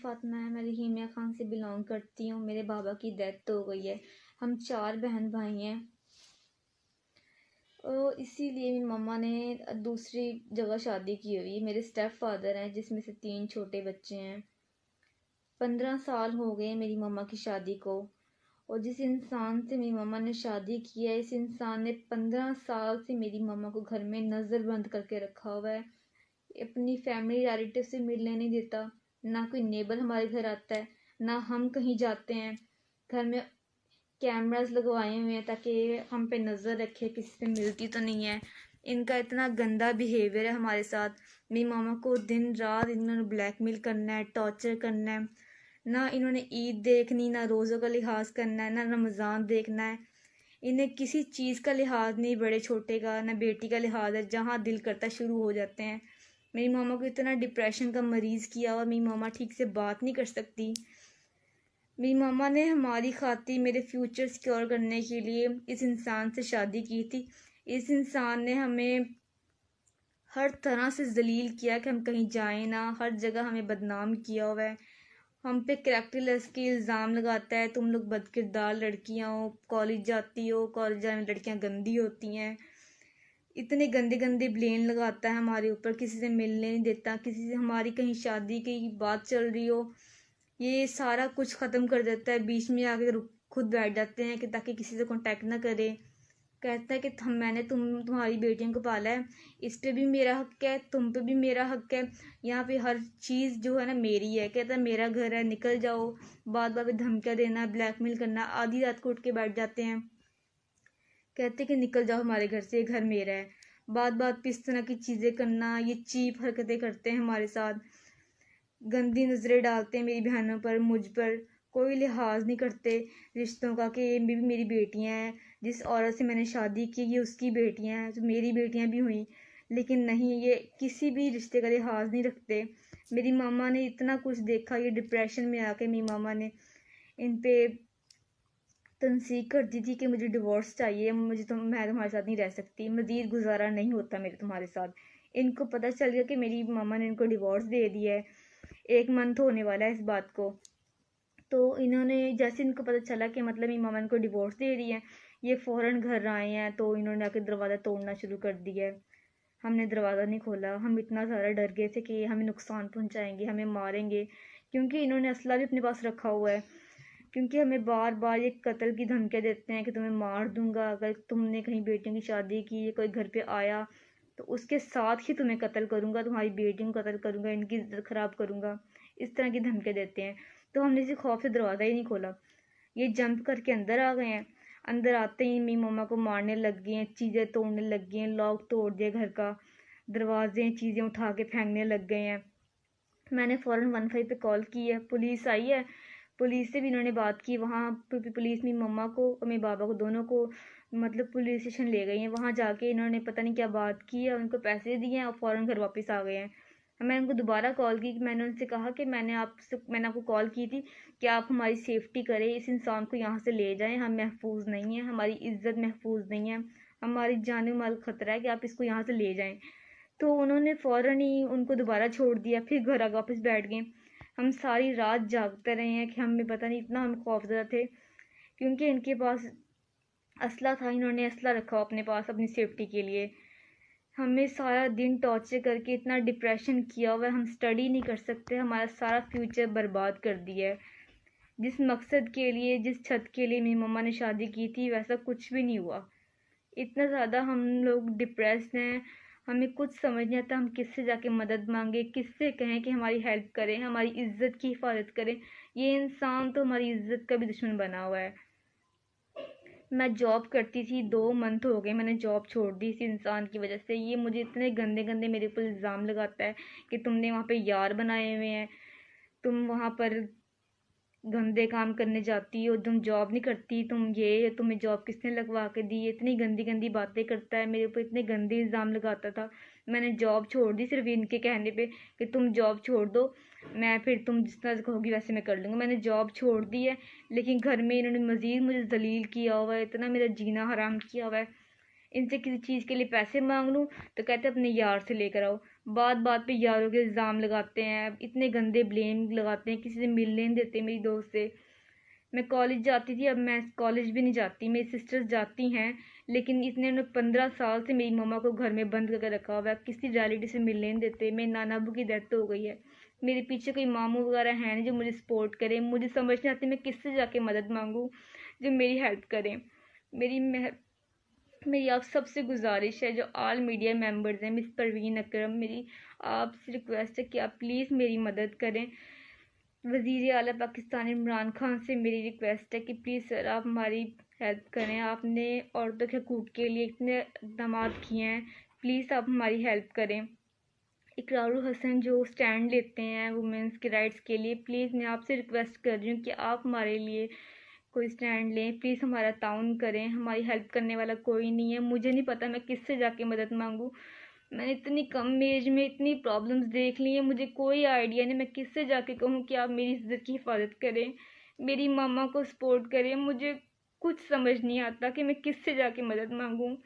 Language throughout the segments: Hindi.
फ़ातिमा है, मैं रहीमिया ख़ान से बिलोंग करती हूँ। मेरे बाबा की डेथ हो गई है। हम 4 बहन भाई हैं। इसीलिए मेरी मम्मा ने दूसरी जगह शादी की हुई है। मेरे स्टेप फादर हैं जिसमें से 3 छोटे बच्चे हैं। 15 साल हो गए मेरी मम्मा की शादी को। और जिस इंसान से मेरी मम्मा ने शादी की है, इस इंसान ने 15 साल से मेरी मम्मा को घर में नज़र बंद करके रखा हुआ है। अपनी फैमिली रिलेटिव से मिलने नहीं देता, ना कोई नेबर हमारे घर आता है, ना हम कहीं जाते हैं। घर में कैमरास लगवाए हुए हैं ताकि हम पे नज़र रखे किसी से मिलती तो नहीं है। इनका इतना गंदा बिहेवियर है हमारे साथ। मेरी मामा को दिन रात इन्होंने ब्लैकमेल करना है, टॉर्चर करना है। ना इन्होंने ईद देखनी, ना रोज़ों का लिहाज करना है, ना रमज़ान देखना है। इन्हें किसी चीज़ का लिहाज नहीं, बड़े छोटे का, ना बेटी का लिहाज है। जहाँ दिल करता शुरू हो जाते हैं। मेरी मामा को इतना डिप्रेशन का मरीज़ किया और मेरी मामा ठीक से बात नहीं कर सकती। मेरी मामा ने हमारी खातिर मेरे फ्यूचर सिक्योर करने के लिए इस इंसान से शादी की थी। इस इंसान ने हमें हर तरह से जलील किया कि हम कहीं जाएं ना, हर जगह हमें बदनाम किया हुआ है। हम पे करैक्टरलेस के इल्ज़ाम लगाता है, तुम लोग बदकिरदार लड़कियां हो, कॉलेज जाती हो, कॉलेज जाने में लड़कियां गंदी होती हैं। इतने गंदे गंदे ब्लेम लगाता है हमारे ऊपर, किसी से मिलने नहीं देता, किसी से हमारी कहीं शादी की बात चल रही हो, ये सारा कुछ ख़त्म कर देता है। बीच में आके खुद बैठ जाते हैं कि ताकि किसी से कांटेक्ट ना करे। कहता है कि मैंने तुम्हारी बेटियों को पाला है, इस पे भी मेरा हक है, तुम पे भी मेरा हक है। यहाँ पे हर चीज़ जो है ना मेरी है। कहता है मेरा घर है, निकल जाओ। बात बात पे धमकियाँ देना, ब्लैकमेल करना। आधी रात को उठ के बैठ जाते हैं, कहते कि निकल जाओ हमारे घर से, ये घर मेरा है। बात बात पे इस तरह की चीज़ें करना, ये चीप हरकतें करते हैं हमारे साथ। गंदी नज़रें डालते हैं मेरी बहनों पर, मुझ पर। कोई लिहाज नहीं करते रिश्तों का कि ये भी मेरी बेटियां हैं, जिस औरत से मैंने शादी की ये उसकी बेटियां हैं, तो मेरी बेटियां भी हुई। लेकिन नहीं, ये किसी भी रिश्ते का लिहाज नहीं रखते। मेरी मामा ने इतना कुछ देखा, ये डिप्रेशन में आके मेरी मामा ने इन पे तनसीह कर दी थी कि मुझे डिवोर्स चाहिए, मैं तुम्हारे साथ नहीं रह सकती, मज़ीद गुजारा नहीं होता मेरे तुम्हारे साथ। इनको पता चल गया कि मेरी मामा ने इनको डिवोर्स दे दिया है। 1 मंथ होने वाला है इस बात को। तो इन्होंने जैसे इनको पता चला कि मतलब मेरी मामा इनको डिवोर्स दे रही है, ये फ़ौरन घर आए हैं। तो इन्होंने आके दरवाज़ा तोड़ना शुरू कर दिया है। हमने दरवाज़ा नहीं खोला, हम इतना ज़्यादा डर गए थे कि हमें नुकसान पहुंचाएंगे, हमें मारेंगे। क्योंकि इन्होंने असला भी अपने पास रखा हुआ है। क्योंकि हमें बार बार ये कत्ल की धमकियाँ देते हैं कि तुम्हें मार दूंगा अगर तुमने कहीं बेटियों की शादी की, कोई घर पे आया तो उसके साथ ही तुम्हें कत्ल करूंगा, तुम्हारी बेटियों को कत्ल करूंगा, इनकी इज्जत ख़राब करूंगा। इस तरह की धमकियाँ देते हैं। तो हमने इसी खौफ से दरवाज़ा ही नहीं खोला। ये जंप करके अंदर आ गए हैं। अंदर आते ही मेरी मम्मा को मारने लग गए हैं, चीज़ें तोड़ने लग गए हैं, लॉक तोड़ दिया घर का, दरवाजे चीज़ें उठा के फेंकने लग गए हैं। मैंने फ़ौरन 15 पे कॉल की है, पुलिस आई है। पुलिस से भी इन्होंने बात की। वहाँ पुलिस मेरी मम्मा को और मेरे बाबा को दोनों को मतलब पुलिस स्टेशन ले गई हैं। वहाँ जाके इन्होंने पता नहीं क्या बात की है, उनको पैसे दिए हैं और फ़ौरन घर वापस आ गए हैं। मैंने उनको दोबारा कॉल की, मैंने उनसे कहा कि मैंने आपको कॉल की थी कि आप हमारी सेफ्टी करें, इस इंसान को यहाँ से ले जाएं, हम महफूज नहीं हैं, हमारी इज्जत महफूज नहीं है, हमारी जान माल खतरा है कि आप इसको यहाँ से ले जाएं। तो उन्होंने फ़ौरन ही उनको दोबारा छोड़ दिया, फिर घर आकर वापस बैठ गए। हम सारी रात जागते रहे हैं कि हमें पता नहीं, इतना हम खौफजदा थे क्योंकि इनके पास असला था। इन्होंने असला रखा अपने पास अपनी सेफ्टी के लिए। हमें सारा दिन टॉर्चर करके इतना डिप्रेशन किया हुआ है, हम स्टडी नहीं कर सकते, हमारा सारा फ्यूचर बर्बाद कर दिया है। जिस मकसद के लिए, जिस छत के लिए मेरी मम्मा ने शादी की थी, वैसा कुछ भी नहीं हुआ। इतना ज़्यादा हम लोग डिप्रेस्ड हैं, हमें कुछ समझ नहीं आता हम किससे जाके मदद मांगे, किससे कहें कि हमारी हेल्प करें, हमारी इज्जत की हिफाजत करें। ये इंसान तो हमारी इज्जत का भी दुश्मन बना हुआ है। मैं जॉब करती थी, 2 मंथ हो गए मैंने जॉब छोड़ दी इस इंसान की वजह से। ये मुझे इतने गंदे गंदे मेरे ऊपर इल्ज़ाम लगाता है कि तुमने वहाँ पे यार बनाए हुए हैं, तुम वहाँ पर गंदे काम करने जाती हो, तुम जॉब नहीं करती, तुम्हें जॉब किसने लगवा के दी। इतनी गंदी गंदी बातें करता है मेरे ऊपर, इतने गंदे इल्ज़ाम लगाता था। मैंने जॉब छोड़ दी सिर्फ इनके कहने पे कि तुम जॉब छोड़ दो, मैं फिर तुम जिस तरह कहोगी वैसे मैं कर लूँगा। मैंने जॉब छोड़ दी है, लेकिन घर में इन्होंने मज़ीद मुझे जलील किया हुआ है, इतना मेरा जीना हराम किया हुआ है। इनसे किसी चीज़ के लिए पैसे मांग लूँ तो कहते अपने यार से लेकर आओ। बात बात पे यारों के इल्ज़ाम लगाते हैं, इतने गंदे ब्लेम लगाते हैं, किसी से मिलने नहीं देते मेरी दोस्त से। मैं कॉलेज जाती थी, अब मैं कॉलेज भी नहीं जाती, मेरी सिस्टर्स जाती हैं, लेकिन इतने 15 साल से मेरी मम्मा को घर में बंद करके रखा हुआ है, किसी रियलिटी से मिलने नहीं देते। मेरे नाना अबू की डेथ हो गई है, मेरे पीछे कोई मामू वगैरह है नहीं जो मुझे सपोर्ट करे। मुझे समझ नहीं आती मैं किससे जाके मदद मांगूँ जो मेरी हेल्प करें। मेरी मेरी आप सबसे गुजारिश है, जो ऑल मीडिया मेंबर्स हैं, मिस परवीन अकरम, मेरी आपसे रिक्वेस्ट है कि आप प्लीज़ मेरी मदद करें। वज़ीर आला पाकिस्तान इमरान खान से मेरी रिक्वेस्ट है कि प्लीज़ सर आप हमारी हेल्प करें। आपने औरतों के हकूक़ के लिए इतने इक़दाम किए हैं, प्लीज़ आप हमारी हेल्प करें। इकरारुल हसन जो स्टैंड लेते हैं वुमेंस के राइट्स के लिए, प्लीज़ मैं आपसे रिक्वेस्ट कर रही हूँ कि आप हमारे लिए कोई स्टैंड लें, प्लीज़ हमारा ताउन करें। हमारी हेल्प करने वाला कोई नहीं है, मुझे नहीं पता मैं किससे जाके मदद मांगूँ। मैंने इतनी कम एज में इतनी प्रॉब्लम्स देख ली हैं, मुझे कोई आइडिया नहीं मैं किससे जाके कहूँ कि आप मेरी इज़्ज़त की हिफाजत करें, मेरी मामा को सपोर्ट करें। मुझे कुछ समझ नहीं आता कि मैं किससे जाके मदद मांगूँ।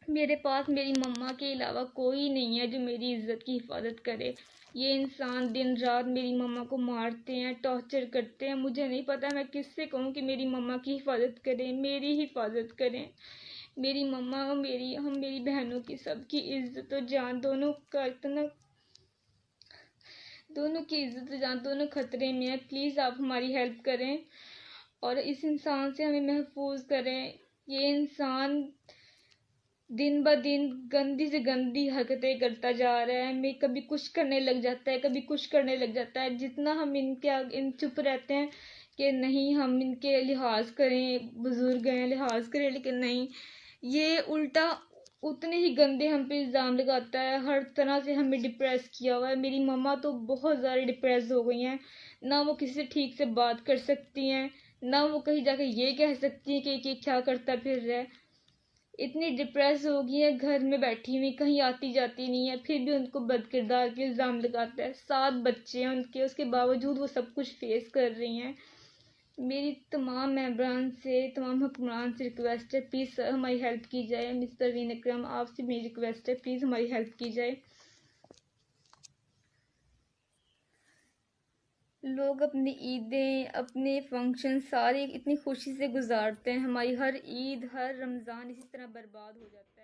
मेरे पास मेरी मम्मा के अलावा कोई नहीं है जो मेरी इज़्ज़त की हिफाजत करे। ये इंसान दिन रात मेरी मम्मा को मारते हैं, टॉर्चर करते हैं। मुझे नहीं पता मैं किससे कहूँ कि मेरी मम्मा की हिफाजत करें, मेरी हिफाजत करें। मेरी मम्मा और मेरी बहनों की, सबकी इज़्ज़त और जान, दोनों की इज़्ज़त और जान दोनों खतरे में है। प्लीज़ आप हमारी हेल्प करें और इस इंसान से हमें महफूज करें। ये इंसान दिन ब दिन गंदी से गंदी हरकतें करता जा रहा है। मैं कभी कुछ करने लग जाता है, कभी कुछ करने लग जाता है। जितना हम इन चुप रहते हैं कि नहीं हम इनके लिहाज करें, बुजुर्ग हैं लिहाज करें, लेकिन नहीं, ये उल्टा उतने ही गंदे हम पे इल्ज़ाम लगाता है। हर तरह से हमें डिप्रेस किया हुआ है। मेरी मम्मा तो बहुत ज़्यादा डिप्रेस हो गई हैं, ना वो किसी से ठीक से बात कर सकती हैं, ना वो कहीं जाके ये कह सकती हैं कि क्या करता फिर रहा है। इतनी डिप्रेस हो गई है, घर में बैठी हुई, कहीं आती जाती नहीं है, फिर भी उनको बदकिरदार के इल्ज़ाम लगाता है। 7 बच्चे हैं उनके, उसके बावजूद वो सब कुछ फेस कर रही हैं। मेरी तमाम मेंबरान से, तमाम हुक्मरान से रिक्वेस्ट है, प्लीज़ सर हमारी हेल्प की जाए। मिस परवीन अकरम आपसे मेरी रिक्वेस्ट है, प्लीज़ हमारी हेल्प की जाए। लोग अपनी ईदें, अपने फंक्शन सारे इतनी खुशी से गुजारते हैं, हमारी हर ईद, हर रमज़ान इसी तरह बर्बाद हो जाता है।